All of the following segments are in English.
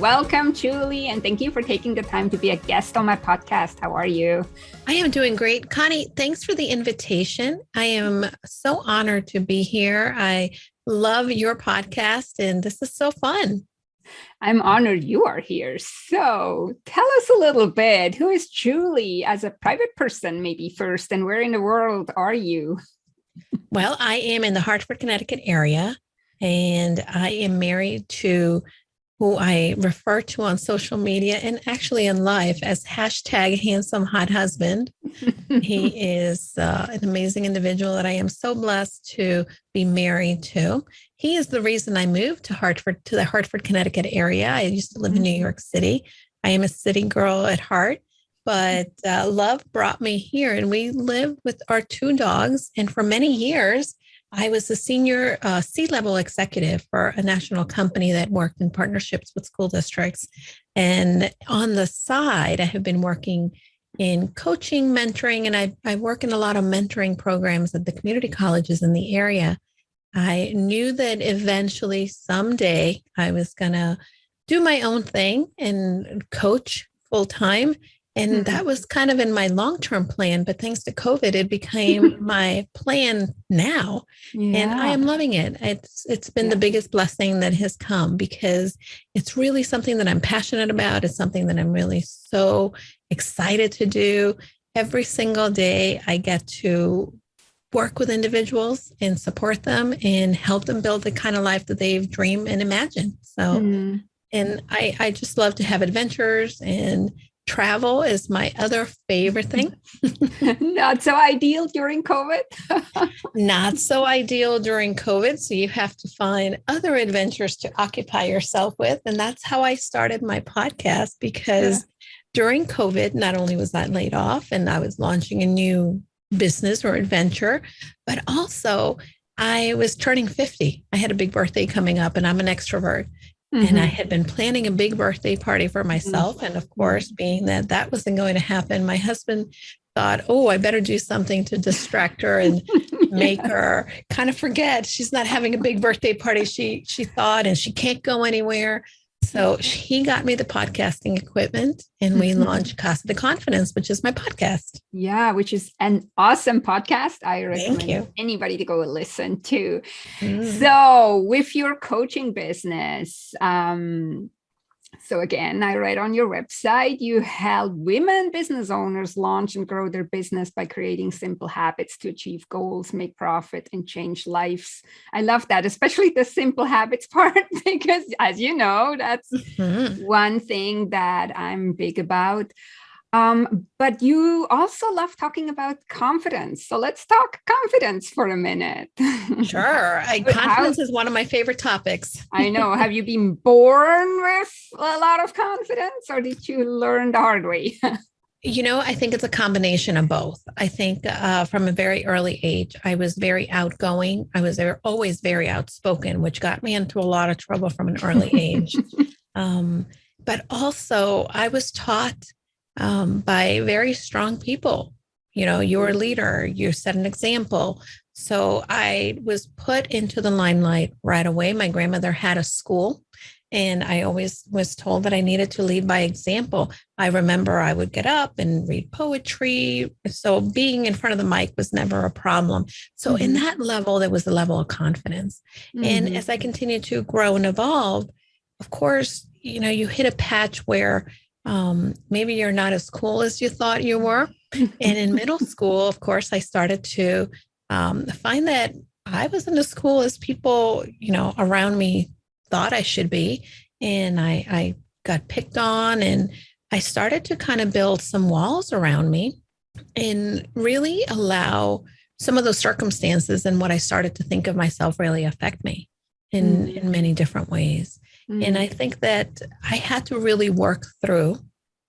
and welcome, Julie. And thank you for taking the time to be a guest on my podcast. How are you? I am doing great. Connie, thanks for the invitation. I am so honored to be here. I love your podcast, and this is so fun. I'm honored you are here. So tell us a little bit. Who is Julie as a private person, maybe first, and where in the world are you? Well, I am in the Hartford, Connecticut area, and I am married to who I refer to on social media and actually in life as hashtag handsome hot husband. He is an amazing individual that I am so blessed to be married to. He is the reason I moved to the Hartford, Connecticut area. I used to live in New York City. I am a city girl at heart, but love brought me here, and we live with our two dogs. And for many years, I was a senior C-level executive for a national company that worked in partnerships with school districts. And on the side, I have been working in coaching, mentoring, and I work in a lot of mentoring programs at the community colleges in the area. I knew that eventually someday I was going to do my own thing and coach full time. And that was kind of in my long-term plan, but thanks to COVID, it became my plan now. Yeah. And I am loving it. It's been the biggest blessing that has come because it's really something that I'm passionate about. It's something that I'm really so excited to do. Every single day, I get to work with individuals and support them and help them build the kind of life that they've dreamed and imagined. So, and I just love to have adventures, and travel is my other favorite thing. Not so ideal during COVID. Not so ideal during COVID. So you have to find other adventures to occupy yourself with. And that's how I started my podcast, because during COVID, not only was I laid off and I was launching a new business or adventure, but also I was turning 50. I had a big birthday coming up, and I'm an extrovert. And I had been planning a big birthday party for myself. And of course, being that wasn't going to happen, my husband thought, oh, I better do something to distract her and make her kind of forget she's not having a big birthday party, she thought, and she can't go anywhere. So he got me the podcasting equipment, and we launched Casa de Confidence, which is my podcast. Yeah, which is an awesome podcast. I recommend anybody to go listen to. So with your coaching business, so again, I read on your website, you help women business owners launch and grow their business by creating simple habits to achieve goals, make profit, and change lives. I love that, especially the simple habits part, because as you know, that's one thing that I'm big about. But you also love talking about confidence. So let's talk confidence for a minute. Sure. Confidence is one of my favorite topics. I know. Have you been born with a lot of confidence, or did you learn the hard way? I think it's a combination of both. I think from a very early age, I was very outgoing. I was always very outspoken, which got me into a lot of trouble from an early age. But also I was taught by very strong people. You're a leader, you set an example. So I was put into the limelight right away. My grandmother had a school, and I always was told that I needed to lead by example. I remember I would get up and read poetry. So being in front of the mic was never a problem. So in that level, there was a level of confidence. And as I continued to grow and evolve, of course, you hit a patch where maybe you're not as cool as you thought you were. And in middle school, of course, I started to find that I wasn't as cool as people, around me thought I should be. And I got picked on, and I started to kind of build some walls around me and really allow some of those circumstances and what I started to think of myself really affect me in many different ways. And I think that I had to really work through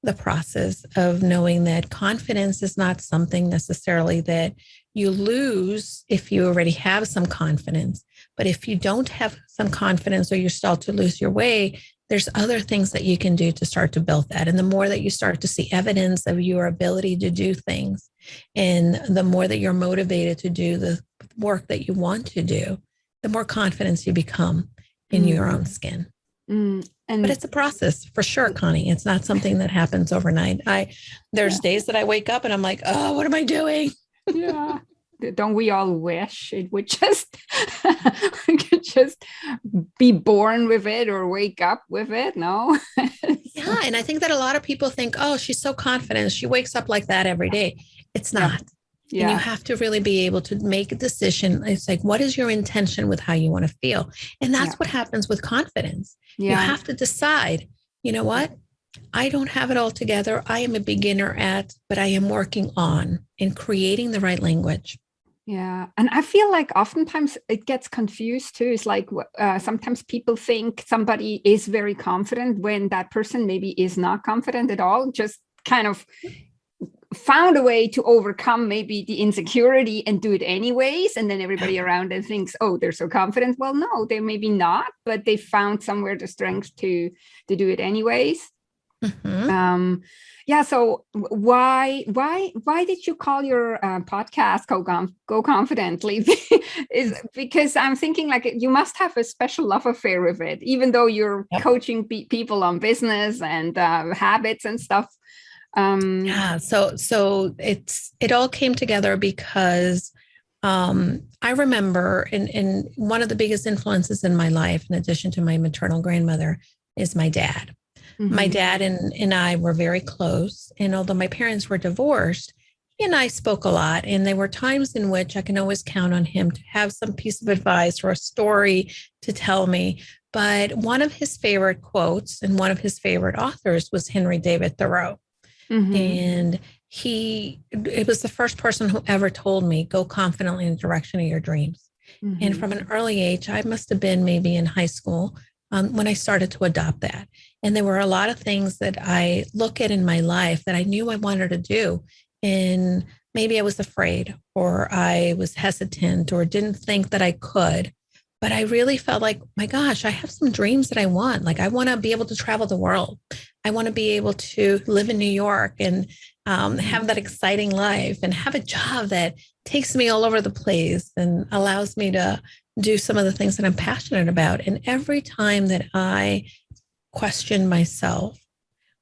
the process of knowing that confidence is not something necessarily that you lose if you already have some confidence. But if you don't have some confidence, or you start to lose your way, there's other things that you can do to start to build that. And the more that you start to see evidence of your ability to do things, and the more that you're motivated to do the work that you want to do, the more confidence you become in your own skin. But it's a process for sure, Connie. It's not something that happens overnight. There's days that I wake up and I'm like, oh, what am I doing? Yeah. Don't we all wish it would just we could just be born with it or wake up with it? No. Yeah. And I think that a lot of people think, oh, she's so confident. She wakes up like that every day. It's not. Yeah. And you have to really be able to make a decision. It's like, what is your intention with how you want to feel? And that's what happens with confidence. You have to decide, you know what? I don't have it all together. I am a beginner but I am working on and creating the right language. Yeah. And I feel like oftentimes it gets confused too. It's like sometimes people think somebody is very confident when that person maybe is not confident at all, just kind of found a way to overcome maybe the insecurity and do it anyways. And then everybody around them thinks, oh, they're so confident. Well, no, they're maybe not, but they found somewhere the strength to do it anyways. So why did you call your podcast Go Confidently? Is because I'm thinking like you must have a special love affair with it, even though you're coaching people on business and habits and stuff. So it all came together because I remember in one of the biggest influences in my life, in addition to my maternal grandmother, is my dad. My dad and I were very close. And although my parents were divorced, he and I spoke a lot. And there were times in which I can always count on him to have some piece of advice or a story to tell me. But one of his favorite quotes and one of his favorite authors was Henry David Thoreau. And it was the first person who ever told me, go confidently in the direction of your dreams. And from an early age, I must have been maybe in high school, when I started to adopt that. And there were a lot of things that I look at in my life that I knew I wanted to do. And maybe I was afraid or I was hesitant or didn't think that I could. But I really felt like, my gosh, I have some dreams that I want. Like I want to be able to travel the world. I want to be able to live in New York and have that exciting life and have a job that takes me all over the place and allows me to do some of the things that I'm passionate about. And every time that I question myself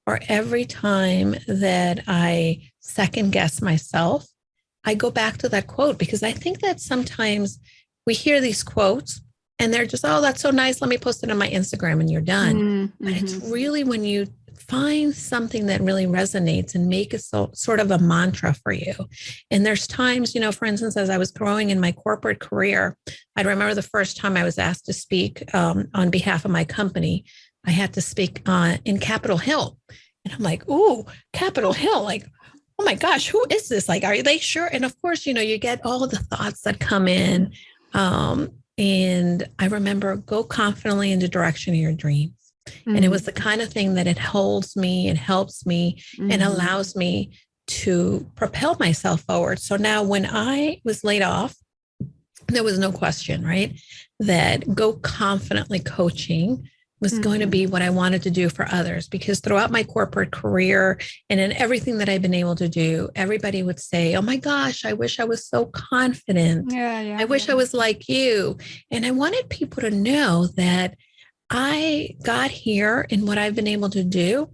or every time that I second guess myself, I go back to that quote because I think that sometimes we hear these quotes and they're just, oh, that's so nice. Let me post it on my Instagram and you're done. But it's really when you find something that really resonates and make it sort of a mantra for you. And there's times, for instance, as I was growing in my corporate career, I remember the first time I was asked to speak on behalf of my company. I had to speak in Capitol Hill. And I'm like, ooh, Capitol Hill, like, oh my gosh, who is this? Like, are they sure? And of course, you get all the thoughts that come in. And I remember, go confidently in the direction of your dreams. And it was the kind of thing that it holds me and helps me and allows me to propel myself forward. So now when I was laid off, there was no question, right? That Go Confidently coaching was going to be what I wanted to do for others, because throughout my corporate career and in everything that I've been able to do, everybody would say, oh my gosh, I wish I was so confident. I wish I was like you. And I wanted people to know that I got here and what I've been able to do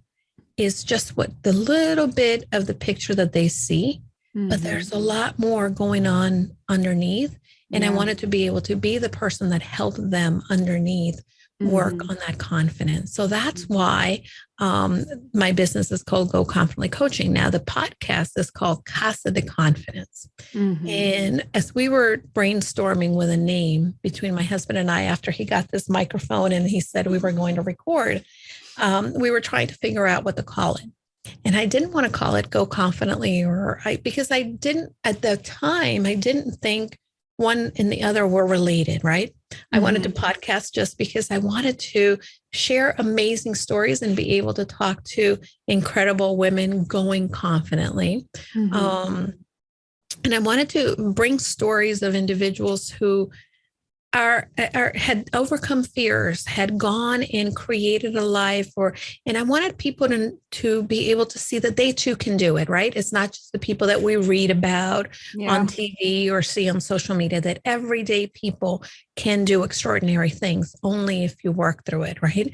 is just what the little bit of the picture that they see, but there's a lot more going on underneath. And I wanted to be able to be the person that helped them underneath work on that confidence. So that's why my business is called Go Confidently Coaching. Now the podcast is called Casa de Confidence. And as we were brainstorming with a name between my husband and I, after he got this microphone and he said we were going to record, we were trying to figure out what to call it. And I didn't want to call it Go Confidently because I didn't, at the time, I didn't think one and the other were related, right? I wanted to podcast just because I wanted to share amazing stories and be able to talk to incredible women going confidently. And I wanted to bring stories of individuals who had overcome fears, had gone and created a life, and I wanted people to be able to see that they too can do it, right? It's not just the people that we read about on TV or see on social media, that everyday people can do extraordinary things only if you work through it, right?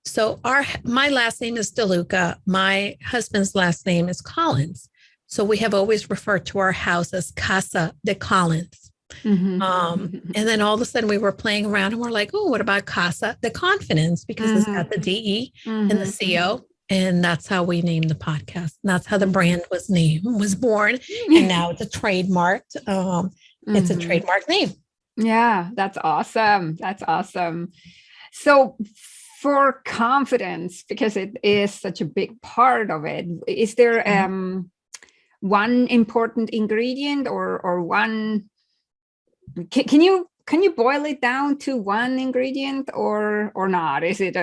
So my last name is deLucca. My husband's last name is Collins. So we have always referred to our house as Casa de Collins. Mm-hmm. And then all of a sudden we were playing around and we're like, oh, what about Casa de Confidence? Because it's got the DE and the CO. And that's how we named the podcast. And that's how the brand was born. And now it's a trademarked, it's a trademark name. Yeah, that's awesome. That's awesome. So for confidence, because it is such a big part of it, is there one important ingredient or one, can you boil it down to one ingredient or not? Is it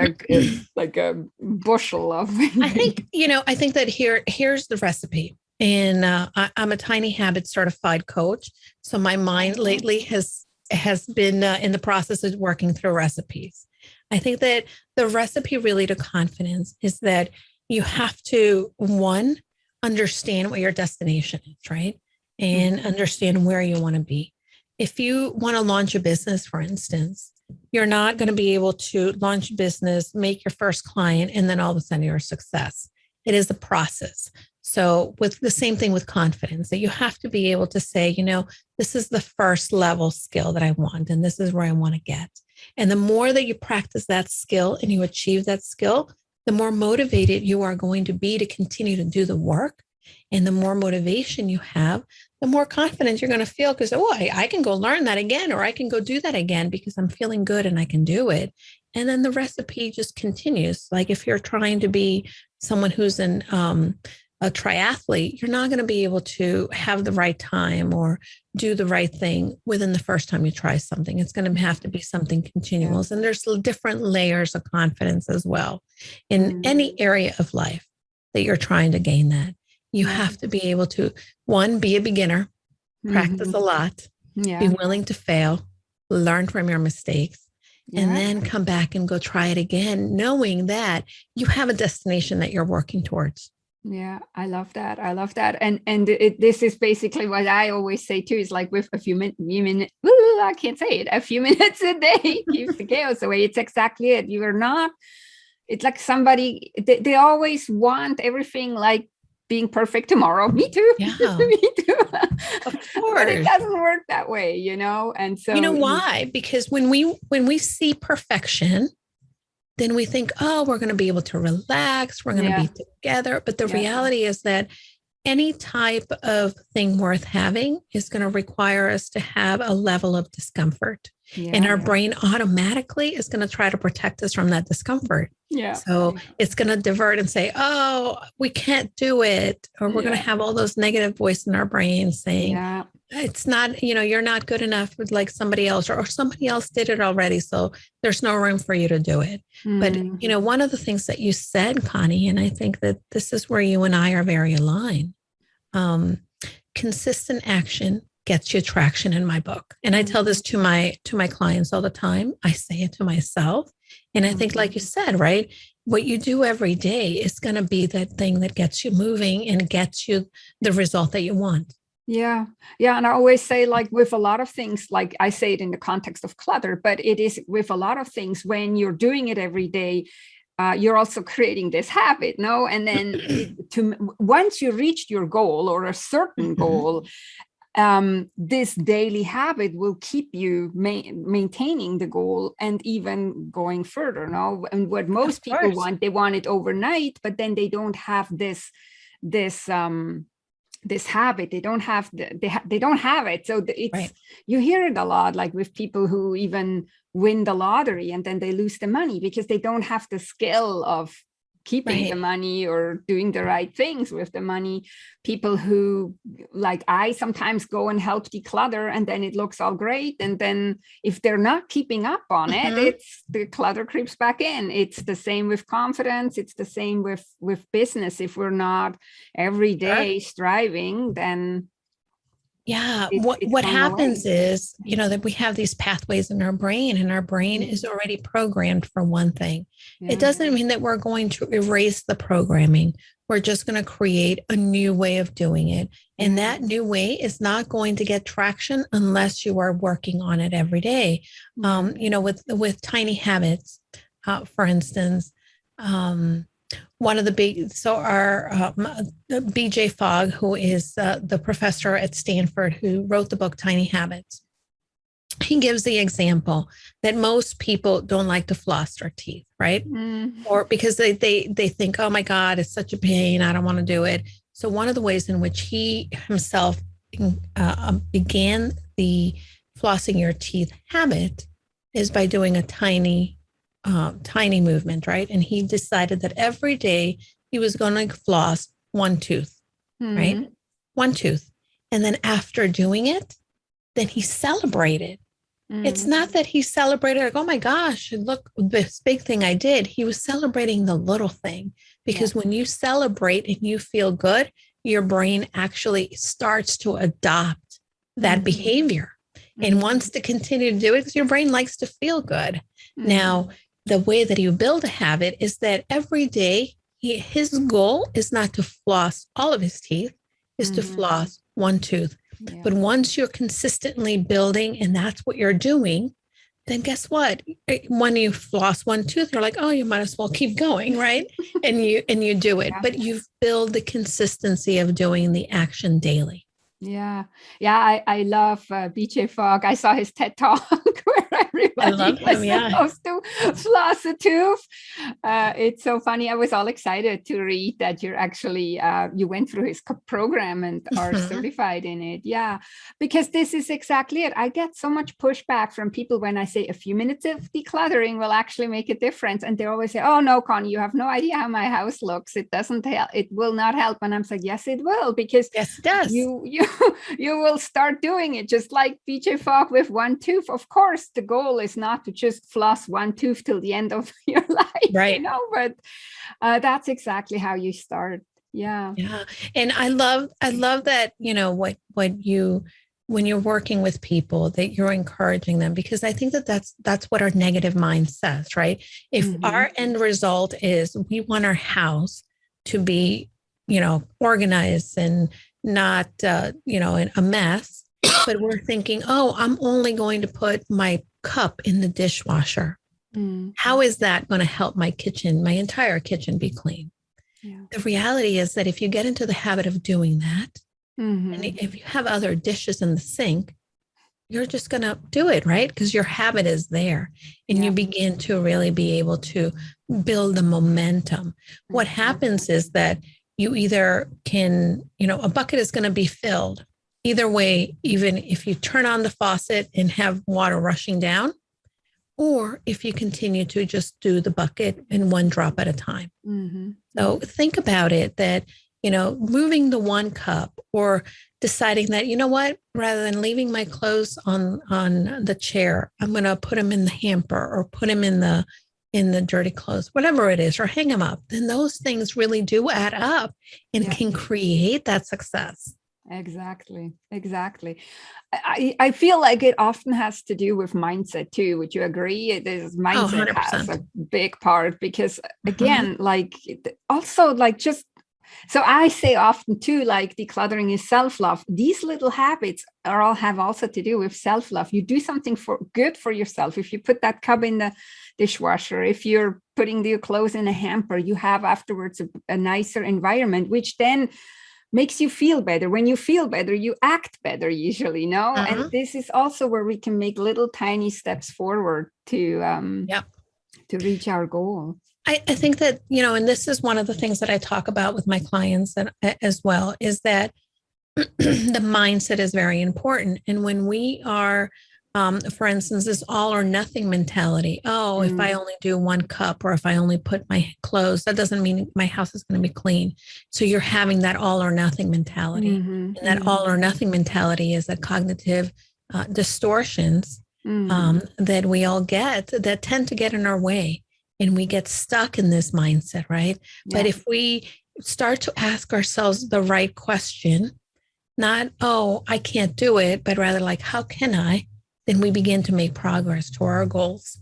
like a bushel of ingredients? I think that here's the recipe. And I'm a Tiny Habits certified coach. So my mind lately has been in the process of working through recipes. I think that the recipe really to confidence is that you have to, one, understand what your destination is, right? And understand where you want to be. If you want to launch a business, for instance, you're not going to be able to launch a business, make your first client, and then all of a sudden you're a success. It is a process. So with the same thing with confidence, that you have to be able to say, this is the first level skill that I want, and this is where I want to get. And the more that you practice that skill and you achieve that skill, the more motivated you are going to be to continue to do the work. And the more motivation you have, the more confident you're going to feel because, I can go learn that again, or I can go do that again because I'm feeling good and I can do it. And then the recipe just continues. Like if you're trying to be someone who's a triathlete, you're not going to be able to have the right time or do the right thing within the first time you try something. It's going to have to be something continuous. And there's different layers of confidence as well in any area of life that you're trying to gain that. You have to be able to, one, be a beginner, practice a lot, be willing to fail, learn from your mistakes, and then come back and go try it again, knowing that you have a destination that you're working towards. Yeah, I love that. I love that. And this is basically what I always say too, is like with a few minutes, I can't say it, a few minutes a day keeps the chaos away. It's exactly it. You are not, it's like somebody, they always want everything like being perfect tomorrow. Me too. Yeah. Me too. Of course. But it doesn't work that way, And so why? Because when we see perfection, then we think, we're going to be able to relax. We're going to be together. But the reality is that any type of thing worth having is going to require us to have a level of discomfort. And our brain automatically is going to try to protect us from that discomfort. Yeah. So it's going to divert and say, we can't do it. Or we're going to have all those negative voices in our brain saying, it's not, you're not good enough with like somebody else, or somebody else did it already. So there's no room for you to do it. But, one of the things that you said, Connie, and I think that this is where you and I are very aligned. Consistent action gets you traction in my book. And I tell this to my clients all the time. I say it to myself. And I think, like you said, right, what you do every day is going to be that thing that gets you moving and gets you the result that you want. Yeah. Yeah. And I always say, like with a lot of things, like I say it in the context of clutter, but it is with a lot of things, when you're doing it every day, you're also creating this habit, no? And then once you reached your goal or a certain goal, this daily habit will keep you maintaining the goal and even going further, no? And what most people want, they want it overnight, but then they don't have this habit. They don't have they don't have it. So it's you hear it a lot, like with people who even win the lottery and then they lose the money because they don't have the skill of keeping the money or doing the right things with the money. People who, like I sometimes go and help declutter and then it looks all great. And then if they're not keeping up on it, it's the clutter creeps back in. It's the same with confidence. It's the same with business. If we're not every day striving, then Yeah. it's What going happens away. is, that we have these pathways in our brain, and our brain is already programmed for one thing. It Yeah. doesn't mean that we're going to erase the programming. We're just going to create a new way of doing it. And that new way is not going to get traction unless you are working on it every day. With tiny habits, for instance, one of the big, so our BJ Fogg, who is the professor at Stanford who wrote the book Tiny Habits, he gives the example that most people don't like to floss their teeth, right? Or because they think, oh my God, it's such a pain, I don't want to do it. So one of the ways in which he himself began the flossing your teeth habit is by doing a tiny movement, right? And he decided that every day he was going to floss one tooth, right? One tooth. And then after doing it, then he celebrated. It's not that he celebrated like, oh my gosh, look, this big thing I did. He was celebrating the little thing, because when you celebrate and you feel good, your brain actually starts to adopt that behavior and wants to continue to do it because your brain likes to feel good. Now, the way that you build a habit is that every day, his goal is not to floss all of his teeth, is to floss one tooth. Yeah. But once you're consistently building and that's what you're doing, then guess what? When you floss one tooth, you're like, oh, you might as well keep going, right? and you do it, but you've built the consistency of doing the action daily. Yeah. I love BJ Fogg. I saw his TED Talk where everybody was supposed to floss a tooth. It's so funny. I was all excited to read that you're actually, you went through his program and are certified in it. Yeah, because this is exactly it. I get so much pushback from people when I say a few minutes of decluttering will actually make a difference. And they always say, oh no, Conny, you have no idea how my house looks. It doesn't help. It will not help. And I'm like, yes, it will, because yes, it does. You will start doing it just like BJ Fogg with one tooth. Of course, the goal is not to just floss one tooth till the end of your life, right? But that's exactly how you start. Yeah. And I love that, when you're working with people, that you're encouraging them, because I think that's what our negative mind says, right? If our end result is we want our house to be, organized and not, in a mess, but we're thinking, oh, I'm only going to put my cup in the dishwasher. How is that going to help my entire kitchen be clean? Yeah. The reality is that if you get into the habit of doing that, and if you have other dishes in the sink, you're just going to do it, right? Because your habit is there, and you begin to really be able to build the momentum. What happens is that you either can, a bucket is going to be filled either way, even if you turn on the faucet and have water rushing down, or if you continue to just do the bucket in one drop at a time. So think about it, that, moving the one cup, or deciding that, rather than leaving my clothes on the chair, I'm going to put them in the hamper, or put them in the dirty clothes, whatever it is, or hang them up, then those things really do add up and can create that success. Exactly. I feel like it often has to do with mindset too. Would you agree? Mindset has a big part, because again, so I say often too, like decluttering is self-love. These little habits have also to do with self-love. You do something good for yourself. If you put that cup in the dishwasher, if you're putting your clothes in a hamper, you have afterwards a nicer environment, which then makes you feel better. When you feel better, you act better usually, And this is also where we can make little tiny steps forward to reach our goal. I think that, and this is one of the things that I talk about with my clients as well, is that the mindset is very important. And when we are, for instance, this all or nothing mentality, if I only do one cup, or if I only put my clothes, that doesn't mean my house is going to be clean. So you're having that all or nothing mentality. And that all or nothing mentality is the cognitive distortions that we all get, that tend to get in our way. And we get stuck in this mindset, right? Yeah. But if we start to ask ourselves the right question, Not, oh, I can't do it, but rather like, how can I? Then we begin to make progress toward our goals.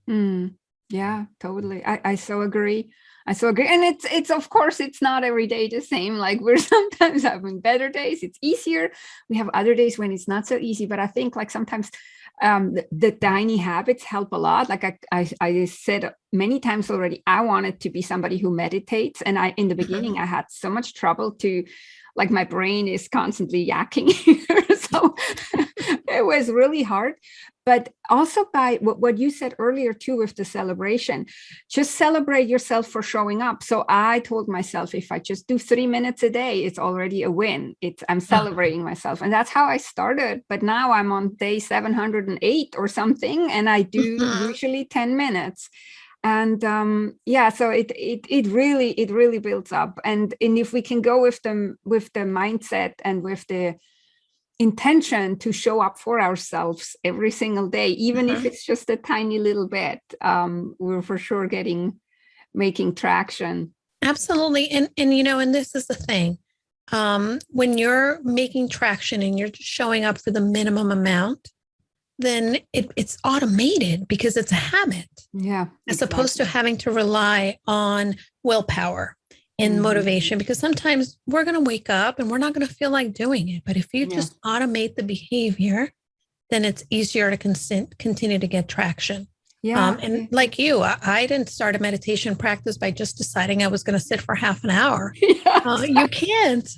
Yeah, totally. I so agree. I so agree. And it's of course, it's not every day the same. Like we're sometimes having better days. It's easier. We have other days when it's not so easy. But I think like sometimes the tiny habits help a lot. Like I said many times already, I wanted to be somebody who meditates. And in the beginning, I had so much trouble to, like my brain is constantly yakking here. So it was really hard. But also by what you said earlier too, with the celebration, just celebrate yourself for showing up. So I told myself, if I just do 3 minutes a day, it's already a win. I'm celebrating myself. And that's how I started. But now I'm on day 708 or something, and I do usually 10 minutes. And so it really builds up. And if we can go with the mindset and with the intention to show up for ourselves every single day, even if it's just a tiny little bit, we're for sure making traction. Absolutely. And and this is the thing. When you're making traction and you're just showing up for the minimum amount, then it's automated because it's a habit. Yeah. As opposed to having to rely on willpower and motivation, because sometimes we're going to wake up and we're not going to feel like doing it. But if you just automate the behavior, then it's easier to continue to get traction. Yeah. And like you, I didn't start a meditation practice by just deciding I was going to sit for half an hour. You can't.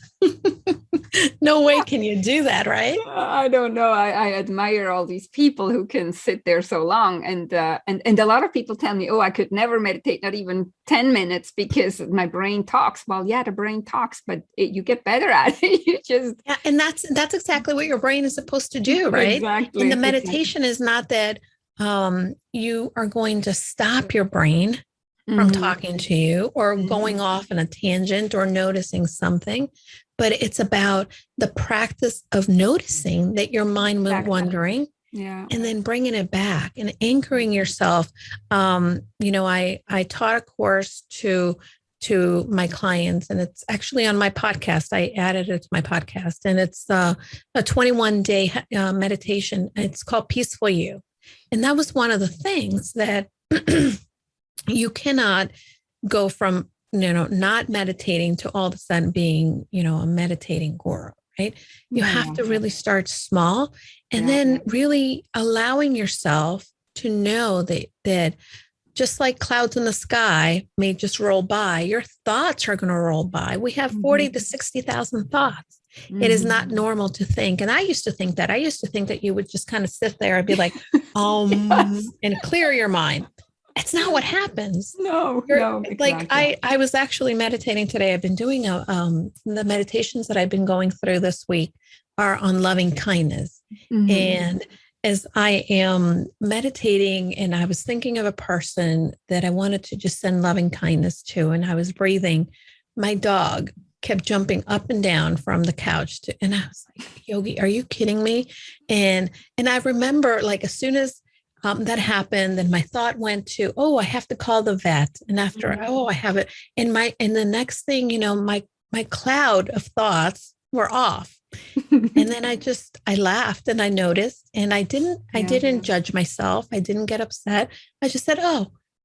No way can you do that, right? I don't know. I admire all these people who can sit there so long. And a lot of people tell me, oh, I could never meditate, not even 10 minutes because my brain talks. Well, yeah, the brain talks, but you get better at it. You just... Yeah, and that's exactly what your brain is supposed to do, right? Exactly. And the meditation is not that you are going to stop your brain from talking to you or going off on a tangent or noticing something, but it's about the practice of noticing that your mind went wandering, and then bringing it back and anchoring yourself. I taught a course to my clients, and it's actually on my podcast. I added it to my podcast, and it's a 21-day meditation. It's called Peaceful You. And that was one of the things that you cannot go from, not meditating to all of a sudden being, a meditating guru, right? You have to really start small and then really allowing yourself to know that just like clouds in the sky may just roll by, your thoughts are going to roll by. We have 40 to 60,000 thoughts. It is not normal to think. And I used to think that you would just kind of sit there and be like, and clear your mind. It's not what happens. No, exactly. Like I was actually meditating today. I've been doing the meditations that I've been going through this week are on loving kindness. And as I am meditating, and I was thinking of a person that I wanted to just send loving kindness to, and I was breathing, my dog kept jumping up and down from the couch and I was like, Yogi, are you kidding me? And I remember, like, as soon as that happened, then my thought went to, I have to call the vet. And after, I have it. And the next thing, my cloud of thoughts were off. And then I laughed and I noticed, and I didn't judge myself. I didn't get upset. I just said,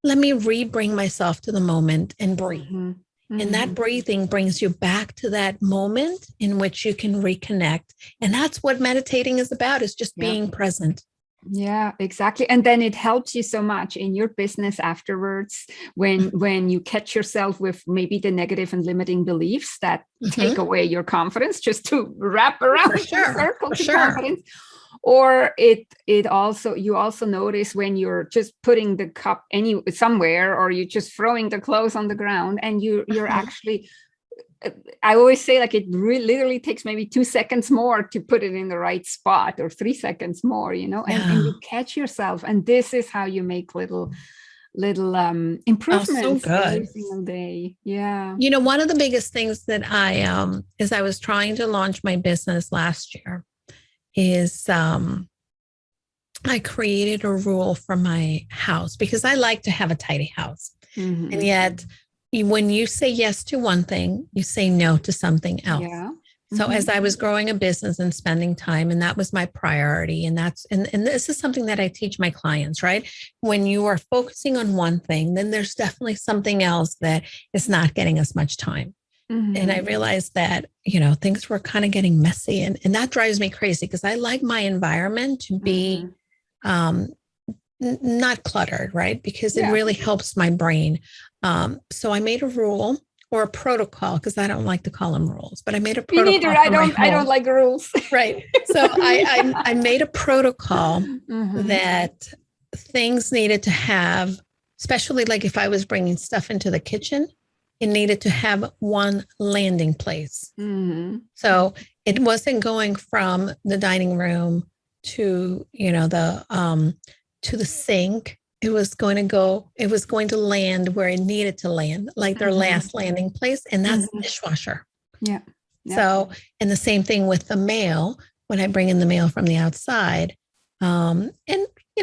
let me bring myself to the moment and breathe. And that breathing brings you back to that moment in which you can reconnect. And that's what meditating is about, is just being present. Yeah, exactly. And then it helps you so much in your business afterwards when you catch yourself with maybe the negative and limiting beliefs that take away your confidence, just to wrap around the circle to confidence. Or you also notice when you're just putting the cup somewhere, or you're just throwing the clothes on the ground, and you're actually, I always say, like, it literally takes maybe 2 seconds more to put it in the right spot, or 3 seconds more, and you catch yourself. And this is how you make little improvements every single day. Yeah. One of the biggest things that I was trying to launch my business last year is I created a rule for my house, because I like to have a tidy house. And yet when you say yes to one thing, you say no to something else. So as I was growing a business and spending time, and that was my priority. And this is something that I teach my clients, right? When you are focusing on one thing, then there's definitely something else that is not getting as much time. And I realized that, things were kind of getting messy, and that drives me crazy because I like my environment to be not cluttered, right? Because it really helps my brain. So I made a rule or a protocol, because I don't like to call them rules, but I made a protocol. Me neither. I don't like rules. Right. So I made a protocol that things needed to have, especially like if I was bringing stuff into the kitchen, it needed to have one landing place. So it wasn't going from the dining room to, to the sink. It was going to land where it needed to land, like their last landing place. And that's the dishwasher. Yeah. So, and the same thing with the mail, when I bring in the mail from the outside. And,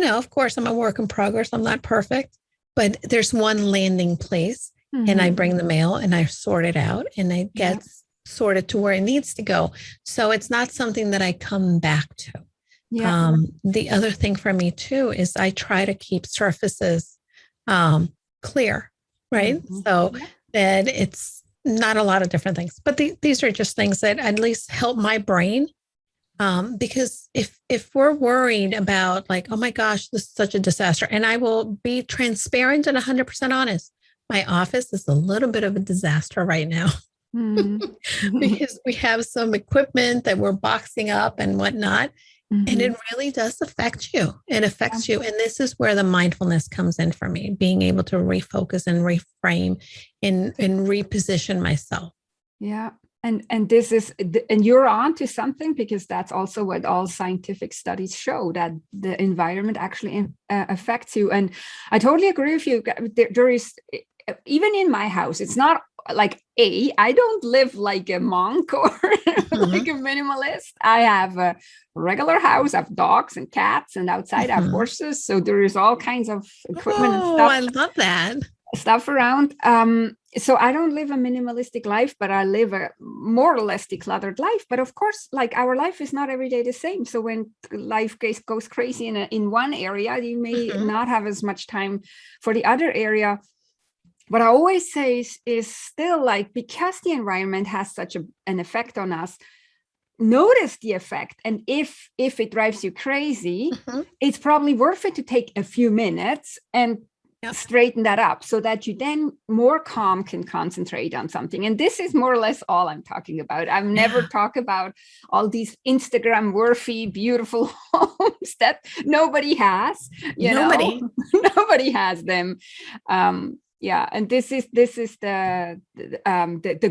of course, I'm a work in progress. I'm not perfect, but there's one landing place. And I bring the mail and I sort it out, and it gets sorted to where it needs to go. So it's not something that I come back to. Yeah. The other thing for me too is I try to keep surfaces clear, right? So that it's not a lot of different things, but these are just things that at least help my brain. Because if we're worried about like, oh my gosh, this is such a disaster, and I will be transparent and 100% honest, my office is a little bit of a disaster right now. Because we have some equipment that we're boxing up and whatnot. And it really does affect you. It affects you. And this is where the mindfulness comes in for me, being able to refocus and reframe and reposition myself. Yeah. And this is, and you're on to something, because that's also what all scientific studies show, that the environment actually affects you. And I totally agree with you. There is, even in my house, it's not like I don't live like a monk or like a minimalist. I have a regular house. I have dogs and cats, and outside I have horses. So there is all kinds of equipment and stuff. I love that. Stuff around. So I don't live a minimalistic life, but I live a more or less decluttered life. But of course, like, our life is not every day the same. So when life goes crazy in one area, you may not have as much time for the other area. What I always say is still, like, because the environment has such an effect on us, notice the effect. And if it drives you crazy, it's probably worth it to take a few minutes and straighten that up, so that you then more calm can concentrate on something. And this is more or less all I'm talking about. I've never talked about all these Instagram worthy, beautiful homes that nobody has. Nobody has them. And this is the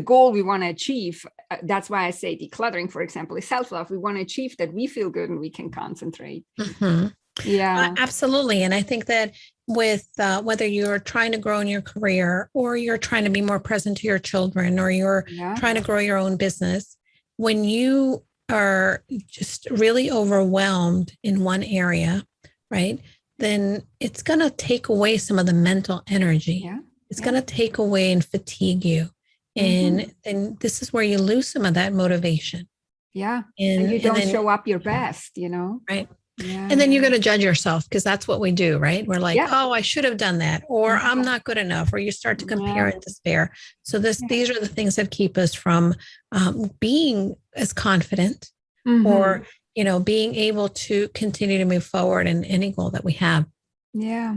goal we want to achieve. That's why I say decluttering, for example, is self-love. We want to achieve that we feel good and we can concentrate. Yeah, absolutely. And I think that with whether you're trying to grow in your career, or you're trying to be more present to your children, or you're trying to grow your own business, when you are just really overwhelmed in one area, right, then it's going to take away some of the mental energy. It's going to take away and fatigue you. And then this is where you lose some of that motivation. And you don't show up your best, Right. Yeah. And then you're going to judge yourself, because that's what we do, right? We're like, oh, I should have done that, or I'm not good enough, or you start to compare and despair. So these are the things that keep us from being as confident, or, being able to continue to move forward in any goal that we have. Yeah.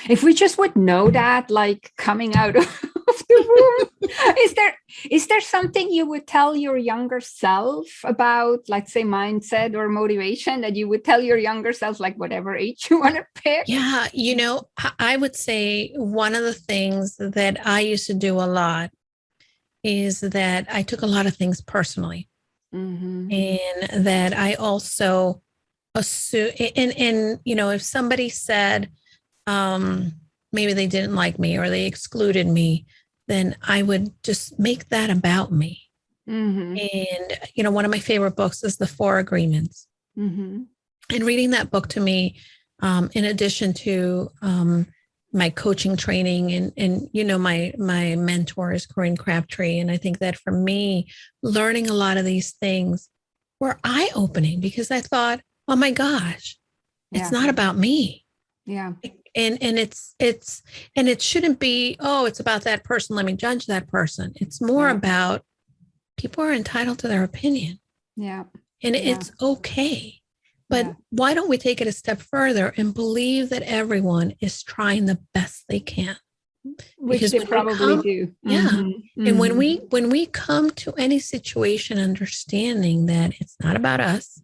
If we just would know that, like, coming out of the room, is there something you would tell your younger self about, let's say, mindset or motivation, that you would tell your younger self, like, whatever age you want to pick? Yeah. I would say one of the things that I used to do a lot is that I took a lot of things personally, and that I also assume, and if somebody said, maybe they didn't like me or they excluded me, then I would just make that about me. And, one of my favorite books is The 4 Agreements. And reading that book to me, in addition to my coaching training and my mentor is Corinne Crabtree. And I think that for me, learning a lot of these things were eye-opening because I thought, oh my gosh, it's not about me. Yeah. And it shouldn't be, oh, it's about that person. Let me judge that person. It's more about people are entitled to their opinion. Yeah. And it's okay. But why don't we take it a step further and believe that everyone is trying the best they can? Which because they probably do. Yeah. Mm-hmm. And when we come to any situation understanding that it's not about us,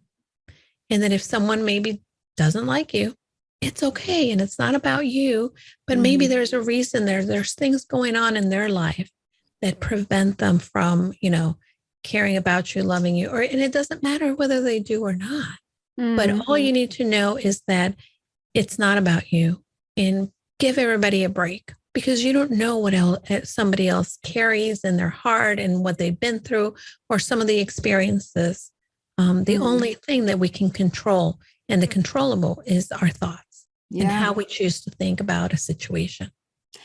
and that if someone maybe doesn't like you, it's okay. And it's not about you, but maybe there's a reason there's things going on in their life that prevent them from, caring about you, loving you, and it doesn't matter whether they do or not. But all you need to know is that it's not about you, and give everybody a break because you don't know what else somebody else carries in their heart and what they've been through or some of the experiences. The only thing that we can control and the controllable is our thoughts and how we choose to think about a situation.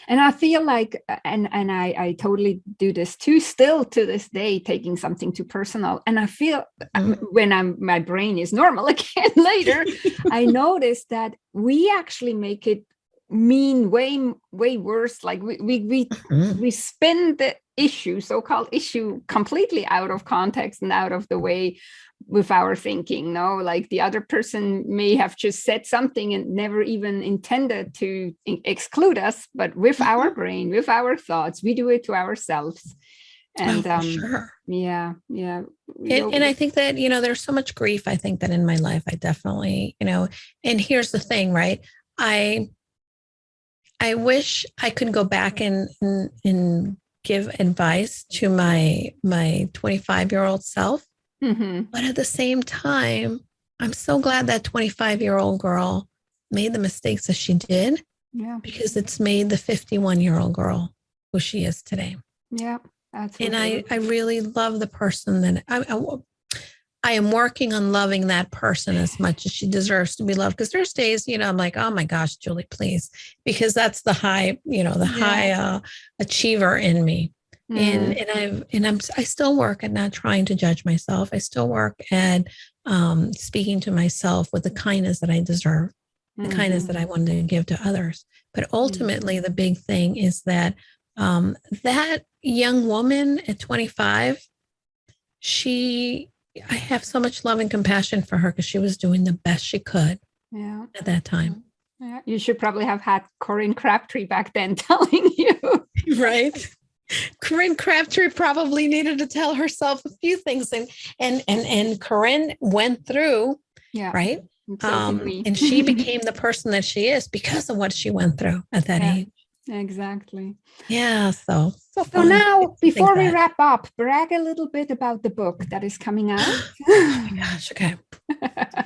And I feel like, and I totally do this too, still to this day, taking something too personal. And I feel when my brain is normal again later, I notice that we actually make it mean way worse. Like we spin the so-called issue completely out of context and out of the way with our thinking. Like the other person may have just said something and never even intended to exclude us, but with our brain, with our thoughts, we do it to ourselves. And sure. And I think that there's so much grief. I think that in my life I definitely and here's the thing, right? I wish I could go back and give advice to my 25-year-old self. But at the same time, I'm so glad that 25-year-old girl made the mistakes that she did. Yeah. Because it's made the 51-year-old girl who she is today. Yeah. Absolutely. And I really love the person that I am working on loving that person as much as she deserves to be loved. Because there's days, I'm like, oh my gosh, Julie, please. Because that's the high, high achiever in me. I still work at not trying to judge myself. I still work at speaking to myself with the kindness that I deserve, the kindness that I want to give to others. But ultimately, the big thing is that that young woman at 25, I have so much love and compassion for her because she was doing the best she could at that time. Yeah. You should probably have had Corinne Crabtree back then telling you. Right. Corinne Crabtree probably needed to tell herself a few things, and Corinne went through, right? And she became the person that she is because of what she went through at that age. Exactly. Yeah. So now, before we wrap up, brag a little bit about the book that is coming out. Oh my gosh. Okay.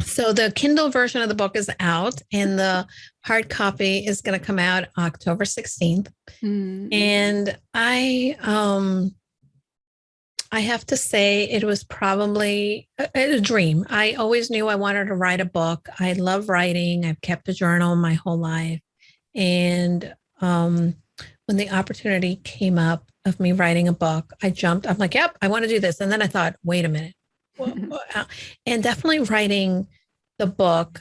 So the Kindle version of the book is out, and the hard copy is going to come out October 16th. And I have to say it was probably a dream. I always knew I wanted to write a book. I love writing. I've kept a journal my whole life. And when the opportunity came up of me writing a book, I jumped. I'm like, yep, I want to do this. And then I thought, wait a minute. And definitely writing the book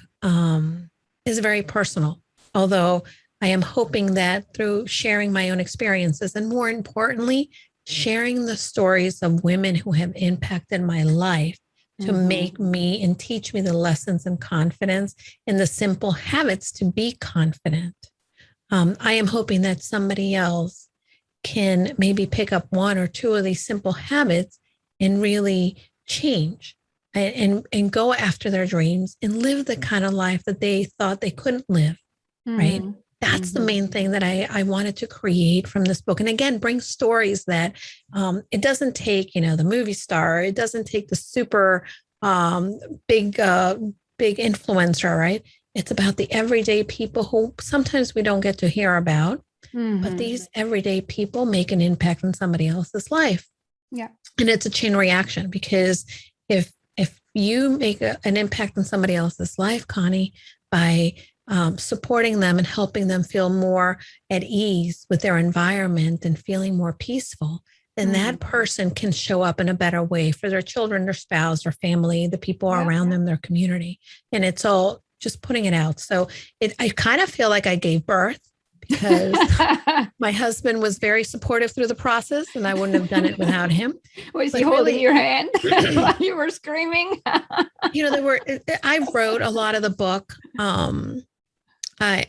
is very personal, although I am hoping that through sharing my own experiences and more importantly, sharing the stories of women who have impacted my life to make me and teach me the lessons and confidence and the simple habits to be confident. I am hoping that somebody else can maybe pick up one or two of these simple habits and really change and go after their dreams and live the kind of life that they thought they couldn't live, right? That's the main thing that I wanted to create from this book. And again, bring stories that it doesn't take, the movie star, it doesn't take the super big influencer, right? It's about the everyday people who sometimes we don't get to hear about, but these everyday people make an impact on somebody else's life. Yeah. And it's a chain reaction because if you make an impact on somebody else's life, Connie, by supporting them and helping them feel more at ease with their environment and feeling more peaceful, then that person can show up in a better way for their children, their spouse, their family, the people around them, their community. And it's all just putting it out. So I kind of feel like I gave birth, because my husband was very supportive through the process, and I wouldn't have done it without him. Was he holding your hand while you were screaming? I wrote a lot of the book. I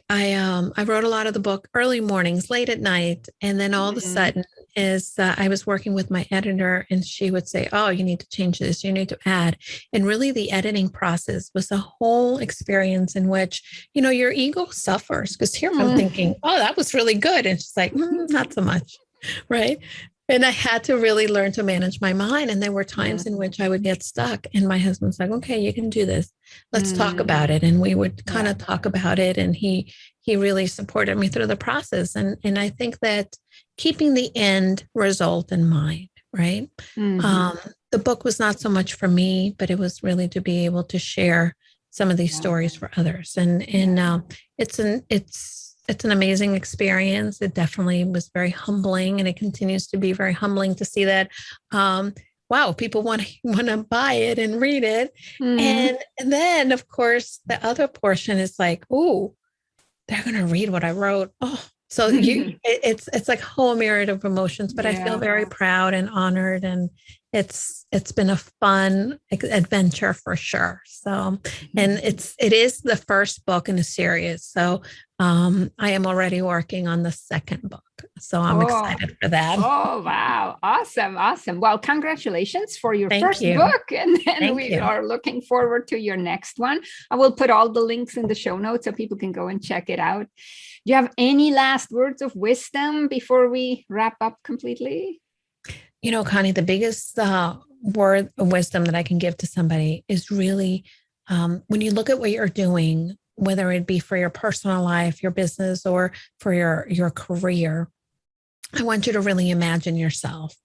wrote a lot of the book early mornings, late at night. And then all of a sudden I was working with my editor, and she would say, oh, you need to change this, you need to add. And really the editing process was a whole experience in which, your ego suffers, because here I'm thinking, oh, that was really good. And she's like, not so much. Right. And I had to really learn to manage my mind. And there were times in which I would get stuck, and my husband's like, okay, you can do this. Let's talk about it. And we would kind of talk about it. And he really supported me through the process. And I think that keeping the end result in mind, right? The book was not so much for me, but it was really to be able to share some of these stories for others. And it's an amazing experience. It definitely was very humbling, and it continues to be very humbling to see that, wow, people want to buy it and read it. And then, of course, the other portion is like, oh, they're going to read what I wrote. Oh, so it's like a whole myriad of emotions, but I feel very proud and honored, and it's been a fun adventure for sure. So, and it is the first book in a series. So I am already working on the second book. So I'm excited for that. Oh, wow. Awesome. Well, congratulations for your first book. And then we are looking forward to your next one. I will put all the links in the show notes so people can go and check it out. Do you have any last words of wisdom before we wrap up completely? Connie, the biggest word of wisdom that I can give to somebody is really, when you look at what you're doing, whether it be for your personal life, your business, or for your career, I want you to really imagine yourself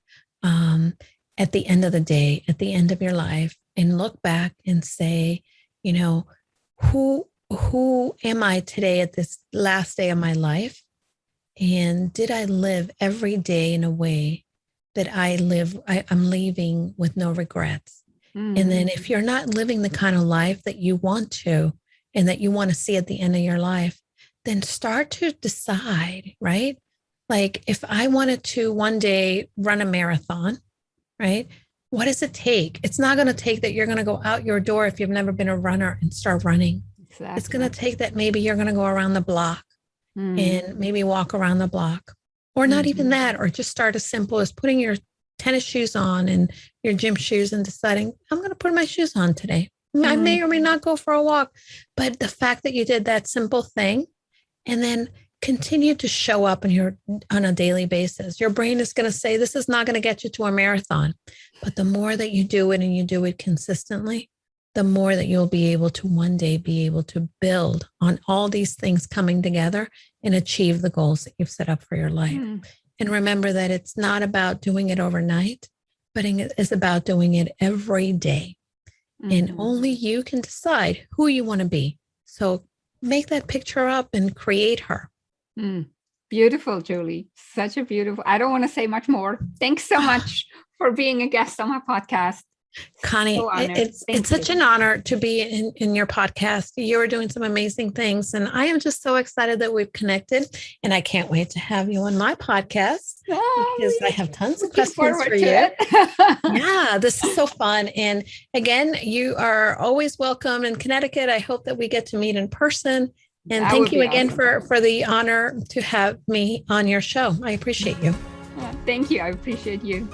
at the end of the day, at the end of your life, and look back and say, who am I today at this last day of my life? And did I live every day in a way that I'm leaving with no regrets? And then if you're not living the kind of life that you want to, and that you want to see at the end of your life, then start to decide, right? Like, if I wanted to one day run a marathon, right? What does it take? It's not going to take that you're going to go out your door if you've never been a runner and start running. Exactly. It's going to take that maybe you're going to go around the block and maybe walk around the block, or not even that, or just start as simple as putting your tennis shoes on and your gym shoes and deciding, I'm going to put my shoes on today. I may or may not go for a walk, but the fact that you did that simple thing, and then continue to show up on a daily basis, your brain is going to say, this is not going to get you to a marathon. But the more that you do it, and you do it consistently, the more that you'll be able to one day be able to build on all these things coming together and achieve the goals that you've set up for your life. And remember that it's not about doing it overnight, but it's about doing it every day. And only you can decide who you want to be. So make that picture up and create her. Beautiful, Julie. Such a beautiful, I don't want to say much more. Thanks so much for being a guest on my podcast. Connie, it's such an honor to be in your podcast. You're doing some amazing things, and I am just so excited that we've connected, and I can't wait to have you on my podcast because I have tons of questions for you. Yeah, this is so fun. And again, you are always welcome in Connecticut. I hope that we get to meet in person. And thank you again for the honor to have me on your show. I appreciate you. Thank you. I appreciate you.